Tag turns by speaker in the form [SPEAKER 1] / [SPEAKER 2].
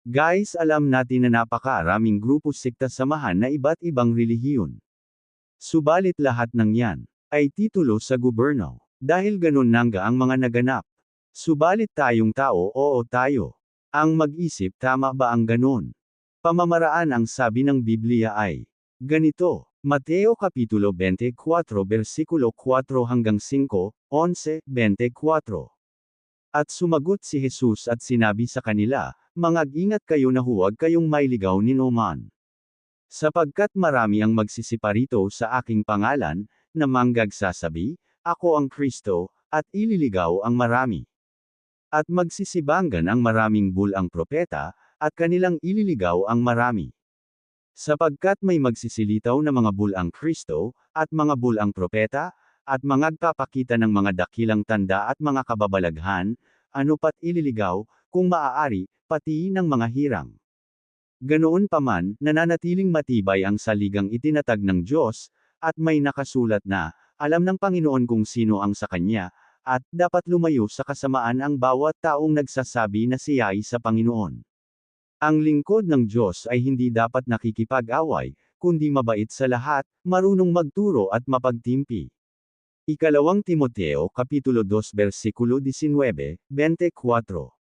[SPEAKER 1] Guys, alam natin na napakaraming grupo sikta samahan na iba't ibang relihiyon. Subalit lahat ng yan ay titulo sa gobyerno. Dahil ganun nangga ang mga naganap. Subalit tayong tao, oo tayo. Ang mag-isip, tama ba ang ganun? Pamamaraan ang sabi ng Biblia ay ganito. Mateo Kapitulo 24 versikulo 4 hanggang 5, 11, 24. At sumagot si Jesus at sinabi sa kanila, mag-ingat kayo na huwag kayong mailigaw ni Noman. Sapagkat marami ang magsisiparito sa aking pangalan, na manggagsasabi, ako ang Kristo, at ililigaw ang marami. At magsisibanggan ang maraming bulang propeta, at kanilang ililigaw ang marami. Sapagkat may magsisilitaw na mga bulang Kristo, at mga bulang propeta, at magpapakita ng mga dakilang tanda at mga kababalaghan, ano pat ililigaw, kung maaari, pati ng mga hirang. Ganoon pa man, nananatiling matibay ang saligang itinatag ng Diyos, at may nakasulat na, alam ng Panginoon kung sino ang sa Kanya, at dapat lumayo sa kasamaan ang bawat taong nagsasabi na siya ay sa Panginoon. Ang lingkod ng Diyos ay hindi dapat nakikipag-away, kundi mabait sa lahat, marunong magturo at mapagtimpi. Ikalawang Timoteo Kapitulo 2 versikulo 19, 24.